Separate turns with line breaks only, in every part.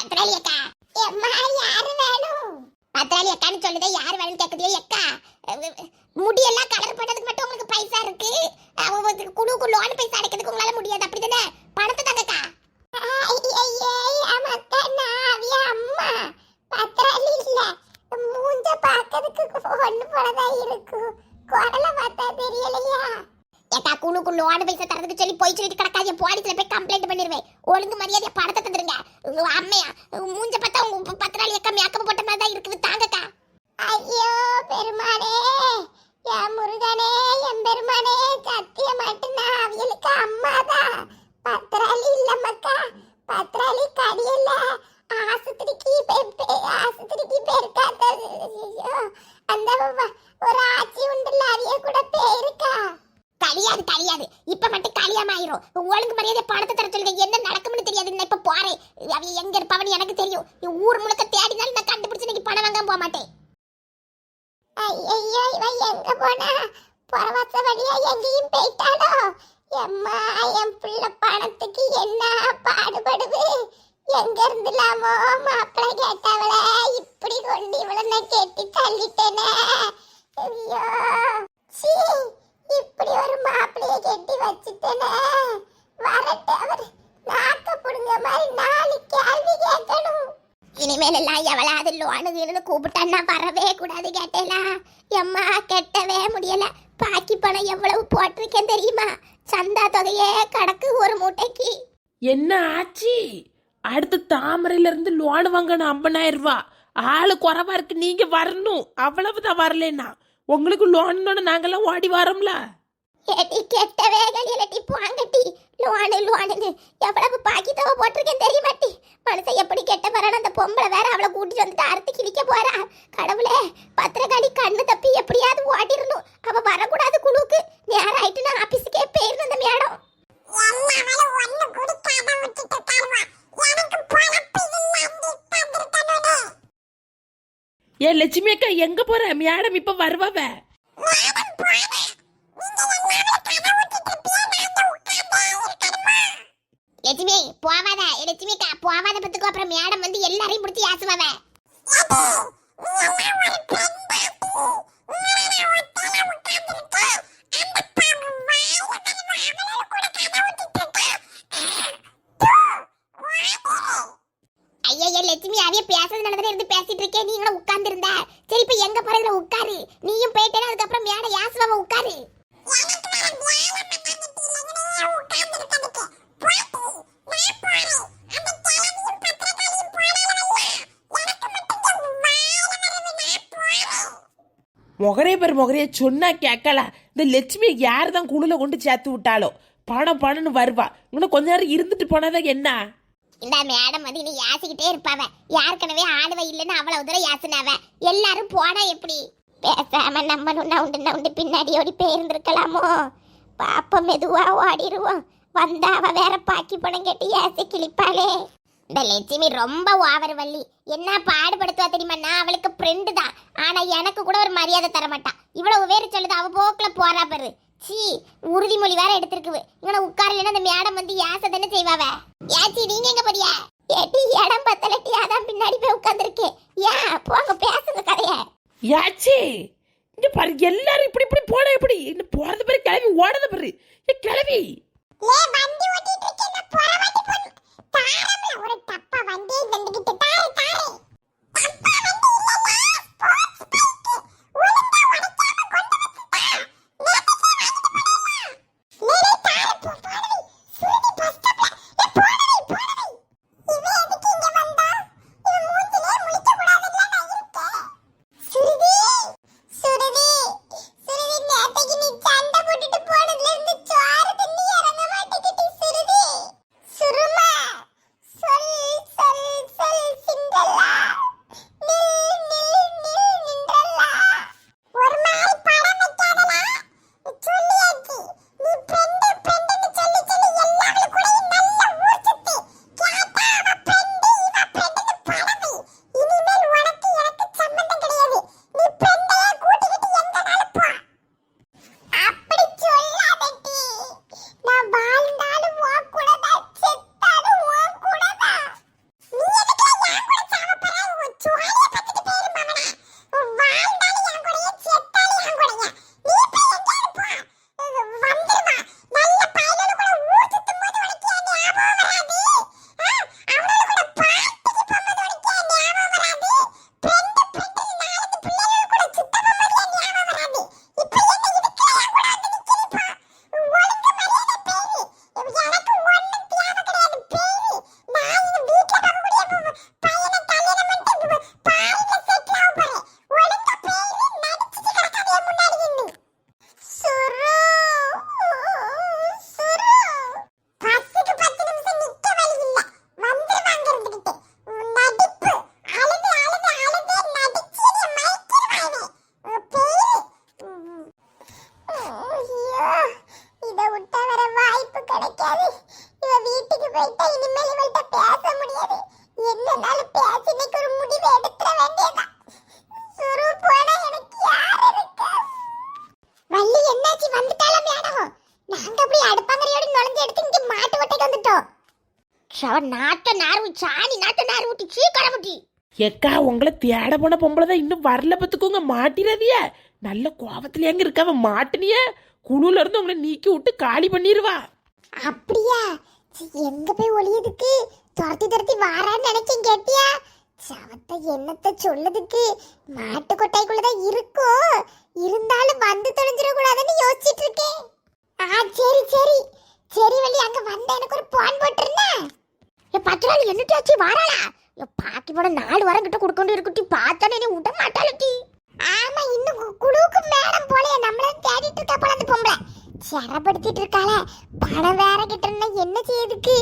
பத்ராளி அக்கா. எம்மா யாரு வேணும்? பத்ராளி அக்கான்னு சொல்லுதே, யார் வேணும்னு கேக்குதே அக்கா. முடியெல்லாம் கலர் பண்ணதுக்கு மட்டும் உங்களுக்கு பைசா இருக்கு, குழுக்கு லோன் பைசா அடைக்கிறதுக்கு உங்களால முடியாது, அப்படிதானே? பணத்தை தாங்கக்கா. அம்மா பத்ராளி இல்ல, மூஞ்ச பாக்கிறதுக்கு ஒண்ணு போலதான் இருக்கு, குரலை பார்த்தா தெரியலையா? ஏக்கா குழுக்கு லோன் பைசா தரதுக்கு சொல்லி போய் சொல்லிட்டு கிடக்காது, போலீஸ்ல போய் கம்ப்ளைண்ட் பண்ணிடுவேன். ஒழுங்கு மரியாதையா பணத்தை தந்துருங்க. அம்மையா மூஞ்ச பார்த்தா உங்க பத்ராளி அக்கா மேக்கப் போட்ட மாதிரி தான் இருக்குது, தாங்கக்கா. ஐயோ பெருமானே, என் முருகனே, என் பெருமானே, சத்திய மாட்டுனா அவளுக்கு அம்மாதான், பத்ராளி இல்லம்மக்கா. பத்ராளி கடியல்ல, ஆஸ்பத்திரிக்கு போயிருக்காத. அந்த ஒரு ஆச்சி உண்டுல, அவிய கூட போயிருக்கா. கலியாது இப்ப மட்டும் கலியாமாயிரும். ஒழுங்கு மரியாதை பணத்தை தர சொல்லுங்க. என்ன நடக்கும்னு தெரியாது, நான் இப்ப போறேன். அவ எங்க இருப்பவன்னு எனக்கு தெரியும். ஊர் முழுக்க தேடினாலும் நான் கண்டுபிடிச்சு இன்னைக்கு பணம் வாங்க போக மாட்டேன். ஐயோ இவ எங்க போனா? பரவச வழியா எங்கேயும் போயிட்டாளோ? எம்மா என் பிள்ளை பணத்துக்கு என்ன பாடுபடுது. எங்க இருந்துலாமோ மாப்பிள்ளை கேட்டவள இப்படி கொண்டு இவளை நான் கேட்டு தள்ளிட்டேனே. ஐயோ சீ, இப்படி ஒரு மாப்பிள்ளைய கெட்டி வச்சுட்டேனே. வரட்டு அவர் நாக்க புடுங்க மாதிரி 4 கேள்வி கேட்கணும். இனிமேல் எல்லாம் எவளாவது லோனு கூப்பிட்டான்னா வரவே கூடாது கேட்டேலா. எம்மா கெட்டவே முடியல. பாக்கி பணம் எவ்வளவு போட்டிருக்கேன் தெரியுமா? சந்தா தொகையே கடக்கு ஒரு மூட்டைக்கு.
என்ன ஆச்சு? அடுத்து தாமரையில இருந்து லோன் வாங்கணும் 50,000 ரூபாய். ஆளு குறைவா இருக்கு, நீங்க வரணும். அவ்வளவுதான், வரலன்னா உங்களுக்கு லோன் நாங்கெல்லாம் ஓடி வரோம்ல.
ஏடி கெட்டவே கலியலட்டி போங்கட்டி. லோனு எவ்வளவு பாக்கி தொகை போட்டிருக்கேன் தெரியுமாட்டி? மனுஷன் எப்படி கெட்ட வரான? அந்த பொம்பளை வேற அவளை கூட்டிட்டு வந்துட்டு அறுத்து கிழிக்க போறா. கடவுளே, பத்திரகாளி கண்ணு தப்பி எப்படியாவது ஓட்டிடணும். அவ வரக்கூடாது குழுக்கு. நேரம் ஆயிட்டு நான் ஆபீஸுக்கே போயிருந்தேன். அந்த மேடம்
ஏ லட்சுமி அக்கா, எங்க போற? மேடம் இப்ப வருவாவ.
லட்சுமி போவாத. லட்சுமி அக்கா போவாத பத்துக்கு அப்புறம் மேடம் வந்து எல்லாரையும் பிடிச்சி ஆசுவாவ. ஐயா லட்சுமி, அவைய பேசுறது நடந்தே இருந்து பேசிட்டு இருக்கேன், நீங்களும் உட்கார்ந்து இருந்த. சரி இப்ப எங்க போறதுல உட்காரு. நீயும் போயிட்டேன்னா அதுக்கப்புறம் மேடம் யாசுவாவ, உட்காரு.
முகரைய சொன்னா கேட்கல. இந்த லட்சுமி யார் தான் குழுல கொண்டு சேர்த்து விட்டாலோ? பணம்னு வருவா. இன்னும் கொஞ்ச நேரம் இருந்துட்டு போனாதான் என்ன?
இந்த மேடம் வந்து இனி யாசிக்கிட்டே இருப்பாவ. யாருக்கனவே ஆளுவ இல்லைன்னு அவ்வளவு தூரம் யாசினாவ. எல்லாரும் போனா எப்படி? பேசாம நம்ம உண்டு பின்னாடி ஓடி போயிருந்திருக்கலாமோ? பாப்ப மெதுவா ஓடிடுவோம். வந்தா அவ வேற பாக்கி பணம் கேட்டு யாசி கிழிப்பாளே. இந்த லட்சுமி ரொம்ப ஓவர் வள்ளி. என்ன பாடுபடுத்துவா தெரியுமா? நான் அவளுக்கு ஃப்ரெண்டு தான், ஆனா எனக்கு கூட ஒரு மரியாதை தர மாட்டா. இவ்வளவு வேறு சொல்லுது, அவ போக்குல போறா பாரு. சீ, உறுதிமொழி வேற எடுத்திருக்குது. இவனை உட்காரலன்னா அந்த மேடம் வந்து யாச தானே செய்வாவ. யாச்சி நீங்க எங்க போறியா? ஏட்டி இடம் பத்தலட்டி, அதான் பின்னாடி போய் உட்கார்ந்துருக்கேன். ஏன் போங்க பேசுங்க கதைய.
யாச்சி இங்க பாரு, எல்லாரும் இப்படி போனா எப்படி? இந்த போறது பாரு, கிளவி ஓடுறது பாரு. கிளவி
வண்டி ஓட்டிட்டு இருக்கேன், போறவாட்டி போடு. தாரம்ல ஒரு டப்பா வண்டி வந்துகிட்டு தாரே தாரே. டப்பா வண்டி இல்லையா? Sports bike. ஒழுங்கா உடைக்காம கொண்டு வந்துட்டா. நேரே தாரே போடுவி. சுருதி பஸ் ஸ்டாப்ல. போடுவி. இவன் எதுக்கு இங்க வந்தா? இவன் மூஞ்சிலே முழிக்க கூடாதுல்ல நான் இருக்கேன். சுருதி நேத்தைக்கு நீ சண்டை போட்டுட்டு போனதுல இருந்து சோறு தண்ணி இறங்க மாட்டேங்குது சுருதி. சுருமா உங்கள்கிட்ட பேச முடியாது. என்னனாலும் பேசி இன்னைக்கு ஒரு முடிவு எடுத்துற வேண்டியதான். சுரு போனா எனக்கு யார் இருக்கா? வள்ளி என்னாச்சு, வந்துட்டாளா மேடம்? நாங்க அப்படி அடுப்பங்கரையோட நுழைஞ்சு எடுத்து இங்க மாட்டு கொட்டைக்கு வந்துட்டோம். நாட்ட நார்வு சாணி நாட்ட நார் ஊட்டி சீக்கிரம் ஊட்டி.
எக்கா உங்களை தேட போன பொம்பளை தான் இன்னும் வரல பத்துக்கோங்க. மாட்டிடாதிய. நல்ல கோபத்துல எங்க இருக்காவ மாட்டினிய குழுல இருந்து உங்களை நீக்கி விட்டு காலி பண்ணிடுவா.
அப்படியா? எங்க போய் ஒளியதுக்கு துரத்தி துரத்தி வாரான்னு நினைச்சேன். கேட்டியா? சவத்தை என்னத்தை சொல்லதுக்கு? மாட்டு கொட்டைக்குள்ளதான் இருக்கும். இருந்தாலும் வந்து தொலைஞ்சிடக்கூடாதுன்னு யோசிச்சுட்டு இருக்கேன். சரி சரி சரி வள்ளி, அங்க வந்த எனக்கு ஒரு பான் போட்டுருந்தா. பத்து நாள் என்னட்டாச்சு வாராளா? பாக்கி போட 4 வாரம் கிட்ட கொடுக்கொண்டு இருக்குட்டி. பார்த்தானே நீ விட மாட்டாளட்டி. ஆமா, இன்னும் குழுவுக்கு மேடம் போல நம்மள தேடிட்டு இருக்கா போல அந்த பொம்பளை. சிரப்படுத்திட்டு இருக்காள. பணம் வேற கிட்ட இருந்தா என்ன செய்யுதுக்கு?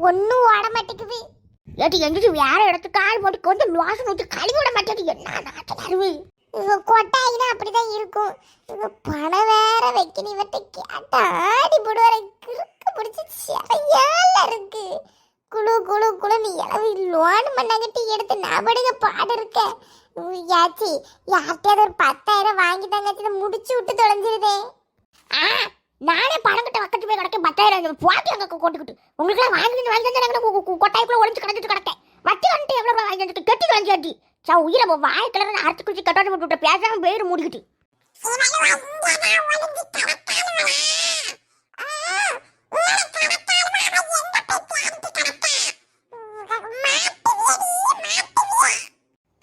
ஒன்னும் ஓட மாட்டேங்குது. ஏட்டி எங்கிட்டு வேற இடத்துக்கு ஆள் போட்டு கொஞ்சம் வாசம் ஊற்றி கழுவி விட மாட்டேங்குது. என்ன நாட்டு அருவு கொட்டாயினா அப்படிதான் இருக்கும். பணம் வேற வைக்கணும். இவர்கிட்ட கேட்டா ஆடி போடுவார. கிறுக்கு பிடிச்சி சிறையால இருக்கு. குழு குழு குழுன்னு இளவு லோன் பண்ணாங்கட்டி எடுத்து நபடுக பாடு இருக்க. யாச்சி யார்கிட்டயாவது ஒரு 10,000 வாங்கி தாங்க முடிச்சு விட்டு தொலைஞ்சிருதே. நானே பணம் கிட்ட வக்கத்து போய் கிடக்க 10,000 போட்டி அங்கே கொண்டுக்கிட்டு உங்களுக்குலாம் வாங்கி கொட்டாய்க்குள்ள ஒழிஞ்சு கிடந்துட்டு கிடக்கேன். வட்டி வந்துட்டு எவ்வளோ வாங்கி வந்துட்டு கெட்டி தொலைஞ்சாட்டி உயிரை வாய் கிளற அறுத்து குச்சி கட்டாட்டு விட்டு பேசாம பேரு மூடிக்கிட்டு.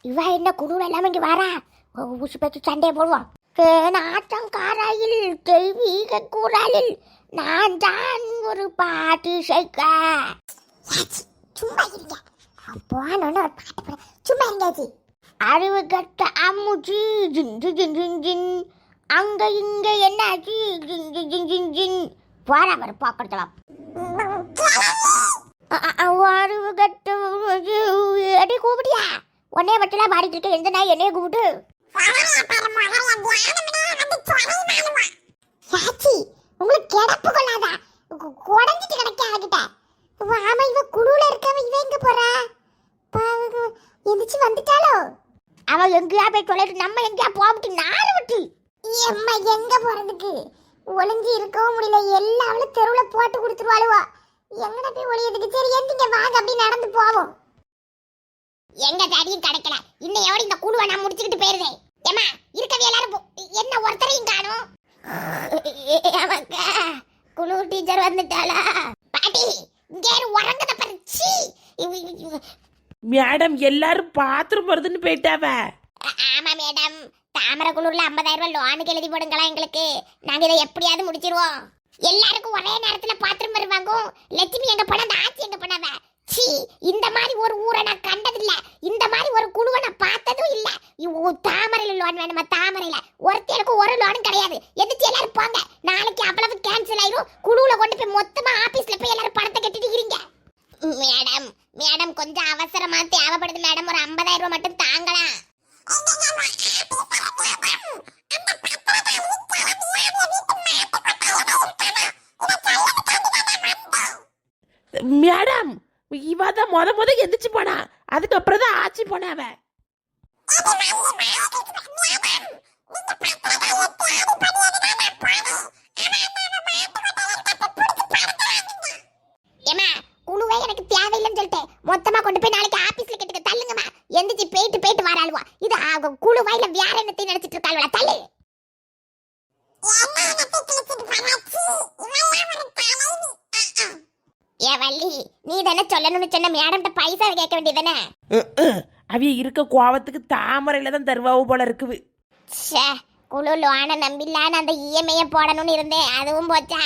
இவ என்ன குழுவில் எல்லாம் இங்கே வரா? ஊசி பேச்சு சண்டையை போடுவான். நாட்டங்காராயில் தெய்வீக குரலில் நான் தான் ஒரு பாட்டு சேர்க்க. சும்மா இருங்க. போனோன்னு ஒரு பாட்டு போட சும்மா இருங்காச்சு. அறிவு கட்ட அம்முச்சி ஜிஞ்சு ஜின் ஜின் ஜின் அங்க இங்க என்னாச்சு ஜின் ஜின் ஜின் ஜின் ஜின் போறா வர பாக்கறதலாம். அறிவு கட்ட அடி கூப்பிடியா? உன்னே பட்டலாம் பாடிட்டு இருக்க. எந்த நாய் என்னைய கூப்பிட்டு உங்களுக்கு கிடப்பு கொள்ளாதா? குடஞ்சிட்டு கிடைக்க ஆகிட்ட. ஆமா, இவ குழுல இருக்காம இவ எங்க போறா? எந்திரிச்சு வந்துட்டாலோ? அவ எங்கயா போய் சொல்லிட்டு நம்ம எங்கயா போட்டு 4 விட்டு எம்மா எங்க போறதுக்கு? ஒளிஞ்சு இருக்கவும் முடியல. எல்லாவளும் தெருவுல போட்டு கொடுத்துருவாளுவா. எங்கட போய் ஒளியதுக்கு? சரி எந்திங்க வாங்க, அப்படி நடந்து போவோம். எங்க தாடியும் கிடைக்கல. இன்னையோட இந்த குழுவை நான் முடிச்சுக்கிட்டு போயிருந்தேன். ஏமா இருக்கவே எல்லாரும் என்ன ஒருத்தரையும் காணும். குழு டீச்சர் வந்துட்டாளா? பாட்டி இங்கே உறங்கத பறிச்சி.
மேடம் எல்லாரும் பாத்ரூம் வருதுன்னு போயிட்டாவ.
ஆமா மேடம், தாமரை குளூர்ல 50,000 லோனுக்கு எழுதி போடுங்களா எங்களுக்கு. நாங்க இதை எப்படியாவது முடிச்சிருவோம். எல்லாருக்கும் ஒரே நேரத்துல பாத்ரூம் வருவாங்க. லட்சுமி எங்க போனா, ஆச்சி எங்க போனாவ? சி, இந்த மாதிரி ஒரு ஊரை நான் கண்டதில்ல. இந்த மாதிரி ஒரு குழுவை நான் பார்த்ததும் இல்ல. தாமரையில லோன் வேணுமா? தாமரையில ஒருத்தருக்கு ஒரு லோனும் கிடையாது. எதிர்த்து எல்லாரும் போங்க. நாளைக்கு அவ்வளவு கேன்சல் ஆயிரும். குழுவுல கொண்டு போய் மொத்தமா ஆபீஸ்ல போய் எல்லாரும் பணத்தை கட்டிட்டு இருக்கீங்க. மேடம் மேடம் கொஞ்சம் அவசரமா தேவைப்படுது மேடம். ஒரு 50,000 மட்டும் தாங்கலாம்.
மேடம் இவாதான் முத எந்திரிச்சு போனா. அதுக்கப்புறம் தான் ஆச்சி போனாவ.
ஏமா குழுவே எனக்கு தேவையில்லைன்னு சொல்லிட்டேன். மொத்தமா கொண்டு போய் நாளைக்கு ஆபீஸ்ல கிட்ட தள்ளுங்கம்மா. எந்திரிச்சு போயிட்டு வராளுவா. இது குழுவாயில வேற என்னத்தை நினைச்சிட்டு இருக்காளுவா? தள்ளு. ஏ வள்ளி, நீ தானே சொல்லணும்னு சொன்ன மேடம்கிட்ட பைசா கேட்க வேண்டியதானே?
அவிய இருக்க கோவத்துக்கு தாமரையில தான் தருவாவு போல இருக்குது.
குழு லோனை நம்பிலான்னு அந்த இஎம்ஐ போடணும்னு இருந்தேன். அதுவும் போச்சா?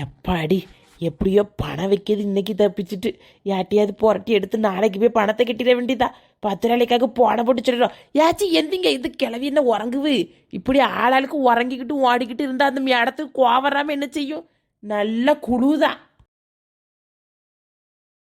எப்பாடி எப்படியோ பணம் வைக்கிறது இன்னைக்கு தப்பிச்சுட்டு யார்ட்டையாவது புரட்டி எடுத்து நாளைக்கு போய் பணத்தை கட்டிட வேண்டியதா. 10 நாளைக்காக போன போட்டு சொல்லிடுறோம். யாச்சி எந்திங்க, இது கிளவி என்ன உறங்குவு? இப்படி ஆளாளுக்கு உறங்கிக்கிட்டு ஓடிக்கிட்டு இருந்தா அந்த இடத்துக்கு கோவராம என்ன செய்யும்? நல்ல குழுதான்.